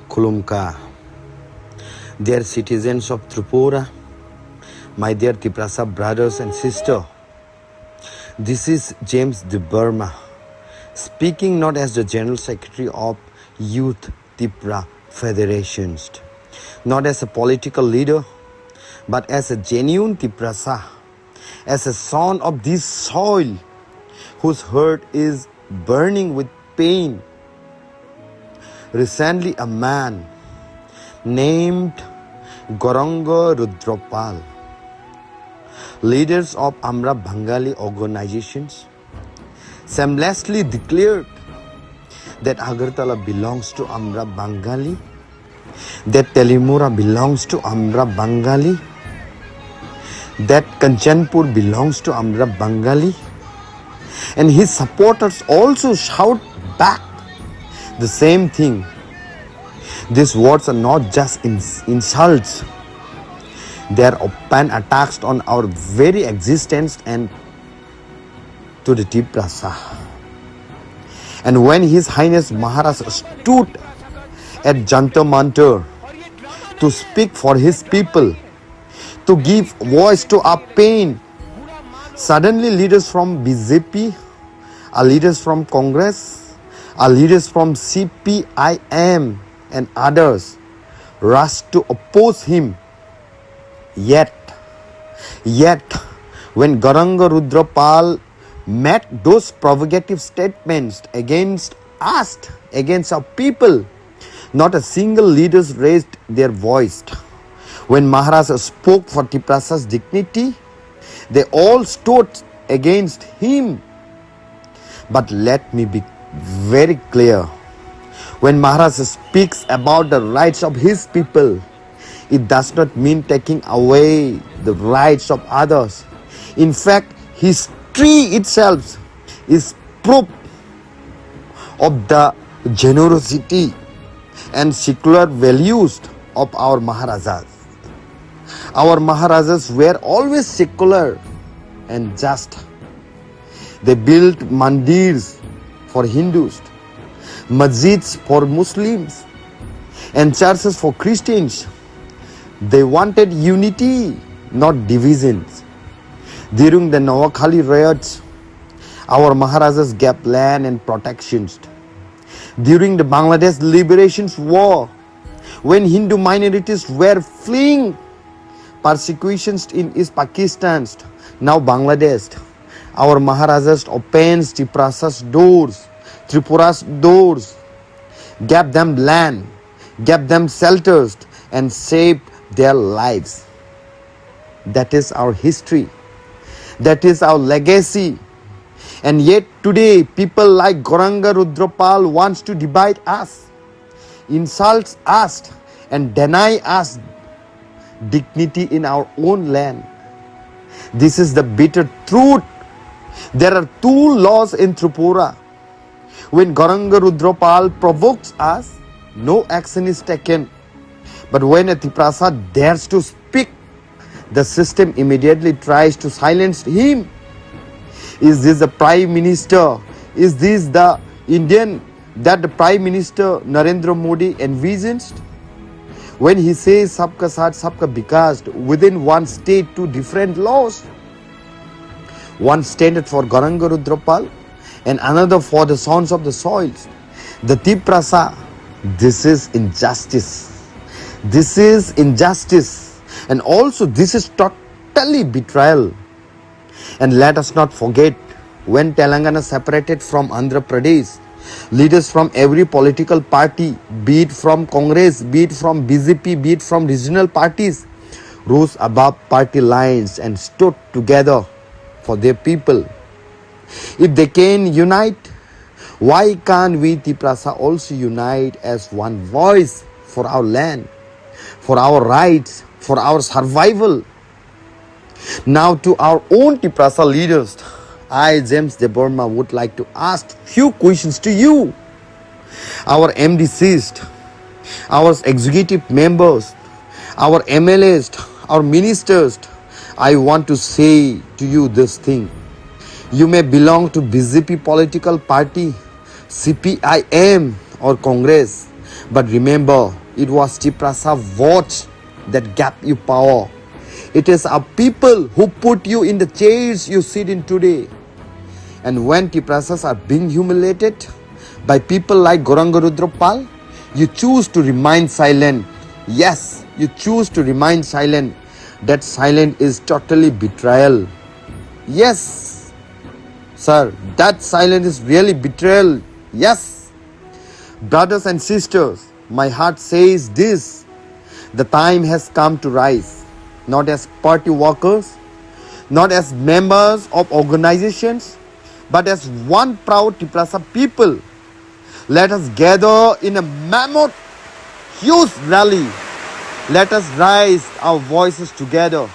Khulumka, dear citizens of Tripura, my dear Tiprasa brothers and sisters, this is James Debbarma, speaking not as the General Secretary of Youth Tipra Federations, not as a political leader, but as a genuine Tiprasa, as a son of this soil, whose heart is burning with pain. Recently, a man named Gauranga Rudra Paul, leaders of Amra Bengali organizations, shamelessly declared that Agartala belongs to Amra Bengali, that Telimura belongs to Amra Bengali, that Kanchanpur belongs to Amra Bengali, and his supporters also shout back the same thing. These words are not just insults. They are open attacks on our very existence and to the Tiprasa. And when His Highness Maharaj stood at Jantar Mantar to speak for his people, to give voice to our pain, suddenly leaders from BJP, our leaders from Congress, our leaders from CPIM and others rushed to oppose him. Yet, when Gauranga Rudra Paul met those provocative statements against us, against our people, not a single leader raised their voice. When Maharaj spoke for Tiprasa's dignity, they all stood against him. But let me be very clear. When Maharaj speaks about the rights of his people, it does not mean taking away the rights of others. In fact, history itself is proof of the generosity and secular values of our Maharajas. Our Maharajas were always secular and just. They built mandirs for Hindus, masjids for Muslims, and churches for Christians. They wanted unity, not divisions. During the Noakhali riots, our Maharajas gave land and protections. During the Bangladesh Liberation War, when Hindu minorities were fleeing persecutions in East Pakistan, now Bangladesh, our Maharajas opened Tiprasa's doors, Tripura's doors, gave them land, gave them shelters, and saved their lives. That is our history. That is our legacy. And yet today, people like Gauranga Rudra Paul wants to divide us, insults us, and deny us dignity in our own land. This is the bitter truth. There are two laws in Tripura. When Gauranga Rudra Paul provokes us, no action is taken. But when a Tiprasa dares to speak, the system immediately tries to silence him. Is this the Prime Minister? Is this the Indian that the Prime Minister Narendra Modi envisions? When he says Sabka Saath Sabka Vikas within one state, two different laws, one standard for Gauranga Rudra Paul and another for the sons of the soils, the Tiprasa, this is injustice. This is injustice, and also this is totally betrayal. And let us not forget, when Telangana separated from Andhra Pradesh, leaders from every political party, be it from Congress, be it from BJP, be it from regional parties, rose above party lines and stood together for their people. If they can unite, why can't we Tiprasa also unite as one voice for our land, for our rights, for our survival? Now to our own Tiprasa leaders, I, James Debbarma, would like to ask few questions to you. Our MDCs, our executive members, our MLAs, our ministers, I want to say to you this thing. You may belong to BJP political party, CPIM or Congress, But remember, it was Tiprasa votes that gave you power. It is our people who put you in the chairs you sit in today. And when Tiprasas are being humiliated by people like Gauranga Rudra Pal, you choose to remain silent. Yes, you choose to remain silent. That silence is totally betrayal. Yes, sir, that silence is really betrayal. Yes. Brothers and sisters, my heart says this. The time has come to rise, not as party workers, not as members of organizations, but as one proud Tiprasa people. Let us gather in a mammoth, huge rally. Let us raise our voices together.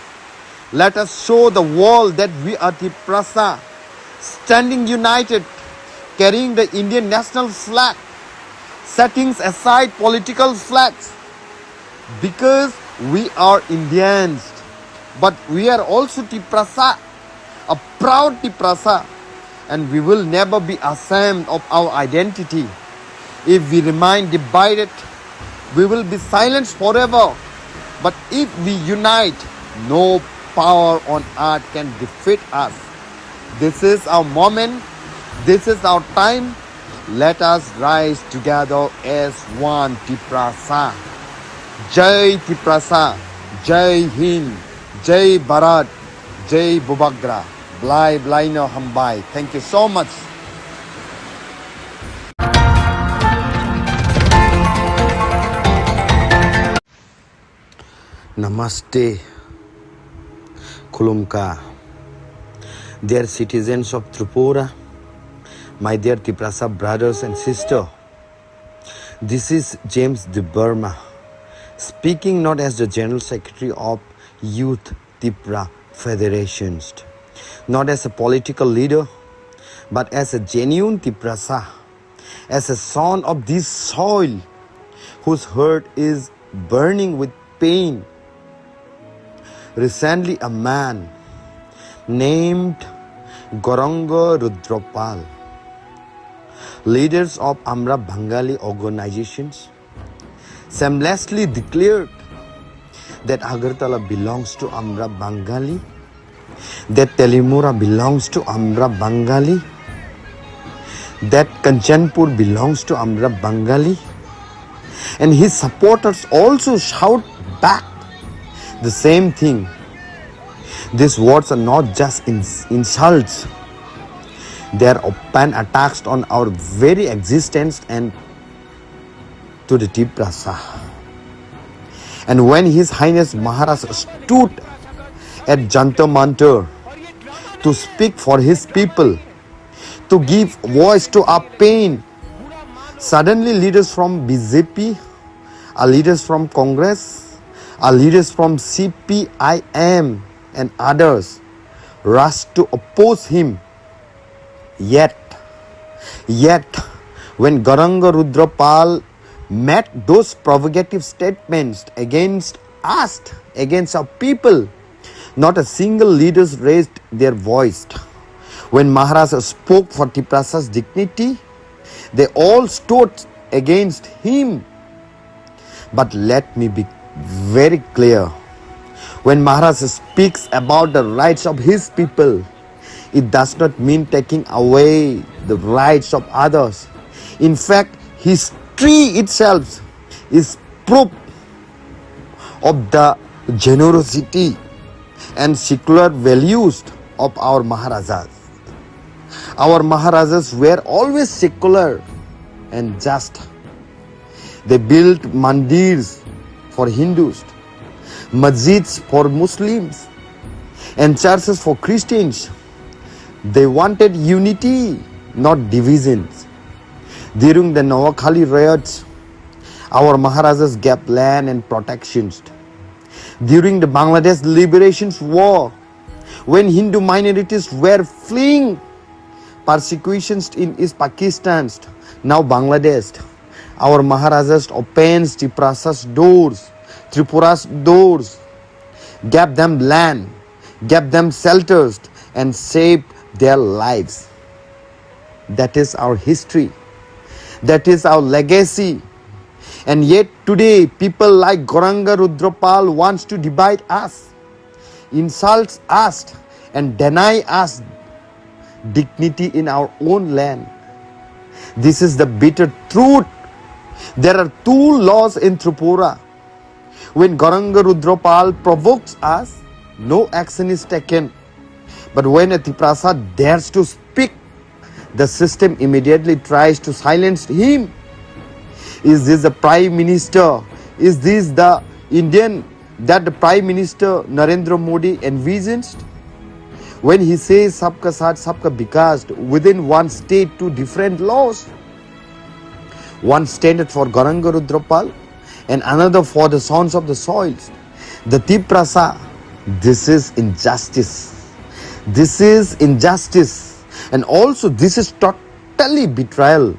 Let us show the world that we are Tiprasa, standing united, carrying the Indian national flag, setting aside political flags, because we are Indians, but we are also Tiprasa, a proud Tiprasa, and we will never be ashamed of our identity. If we remain divided, we will be silenced forever. But if we unite, no power on earth can defeat us. This is our moment. This is our time. Let us rise together as one Tiprasa. Jai Tiprasa, Jai Hind, Jai Bharat, Jai Bubagra. Blai no Hambai. Thank you so much. Namaste. Khulumka. Dear citizens of Tripura, my dear Tiprasa brothers and sisters, this is James Debbarma, speaking not as the General Secretary of Youth Tripura Federations, not as a political leader, but as a genuine Tiprasa, as a son of this soil whose heart is burning with pain. Recently, a man named Gauranga Rudra Pal, leaders of Amra Bengali organizations, shamelessly declared that Agartala belongs to Amra Bengali, that Telimura belongs to Amra Bengali, that Kanchanpur belongs to Amra Bengali, and his supporters also shout back the same thing. These words are not just insults. They are open attacks on our very existence and to the Tiprasa. And when His Highness Maharaj stood at Jantar Mantar to speak for his people, to give voice to our pain, suddenly leaders from BJP, our leaders from Congress, our leaders from CPIM and others rushed to oppose him. Yet, when Gauranga Rudra Pal made those provocative statements against us, against our people, not a single leader raised their voice. When Maharaj spoke for Tiprasa's dignity, they all stood against him. But let me be very clear. When Maharaj speaks about the rights of his people, it does not mean taking away the rights of others. In fact, history itself is proof of the generosity and secular values of our Maharajas. Our Maharajas were always secular and just. They built mandirs for Hindus, masjids for Muslims, and churches for Christians. They wanted unity, not divisions. During the Noakhali riots, our Maharajas gave land and protections. During the Bangladesh Liberation War, when Hindu minorities were fleeing persecutions in East Pakistan, now Bangladesh, our Maharajas opened Tiprasa's doors, Tripura's doors, gave them land, gave them shelters, and saved their lives. That is our history. That is our legacy. And yet today, people like Gauranga Rudra Paul wants to divide us, insults us, and deny us dignity in our own land. This is the bitter truth. There are two laws in Tripura. When Gauranga Rudra Paul provokes us, no action is taken. But when a Tiprasa dares to speak, the system immediately tries to silence him. Is this the Prime Minister? Is this the Indian that the Prime Minister Narendra Modi envisions? When he says Sabka Saath Sabka Vikas within one state, two different laws. One standard for Gauranga Rudra Paul and another for the sons of the soils. The Tiprasa, this is injustice. This is injustice. And also this is totally betrayal.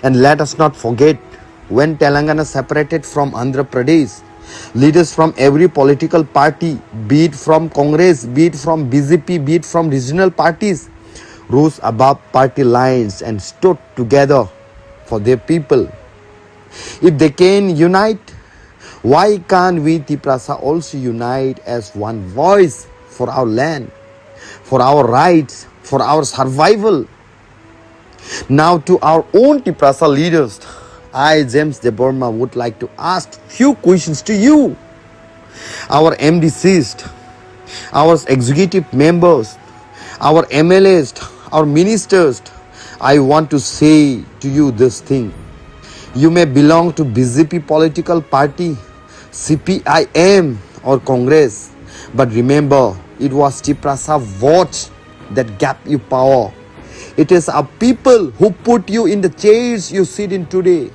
And let us not forget, when Telangana separated from Andhra Pradesh, leaders from every political party, be it from Congress, be it from BJP, be it from regional parties, rose above party lines and stood together for their people. If they can unite, why can't we Tiprasa also unite as one voice for our land, for our rights, for our survival? Now to our own Tiprasa leaders, I, James Debbarma, would like to ask few questions to you. Our MDCs, our executive members, our MLAs, our ministers, I want to say to you this thing. You may belong to BJP political party, CPIM or Congress, but remember, it was Tiprasa votes that gave you power. It is our people who put you in the chairs you sit in today.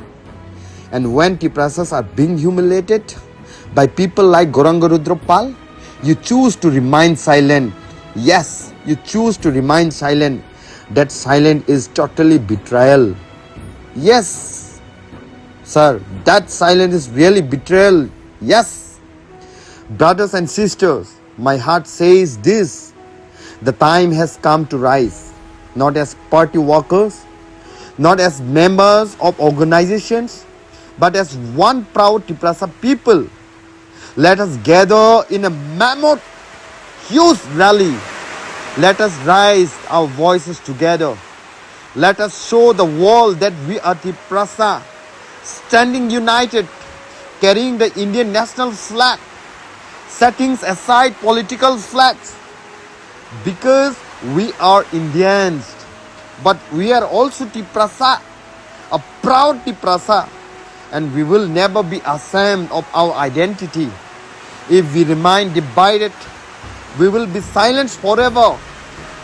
And when Tiprasas are being humiliated by people like Gauranga Rudra Paul, you choose to remain silent. Yes, you choose to remain silent. That silence is totally betrayal. Yes, sir, that silence is really betrayal. Yes. Brothers and sisters, my heart says this. The time has come to rise. Not as party workers, not as members of organizations, but as one proud Tiprasa people. Let us gather in a mammoth, huge rally. Let us raise our voices together. Let us show the world that we are Tiprasa, standing united, carrying the Indian national flag, setting aside political flags, because we are Indians, but we are also Tiprasa, a proud Tiprasa, and we will never be ashamed of our identity. If we remain divided, we will be silenced forever.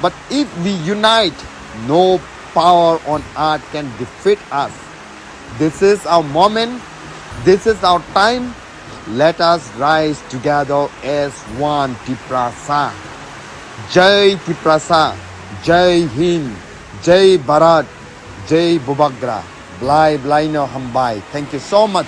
But if we unite, no power on earth can defeat us. This is our moment. This is our time. Let us rise together as one Tiprasa. Jai Tiprasa, Jai Hind, Jai Bharat, Jai Bubagra. Blai Blai no Hambai. Thank you so much.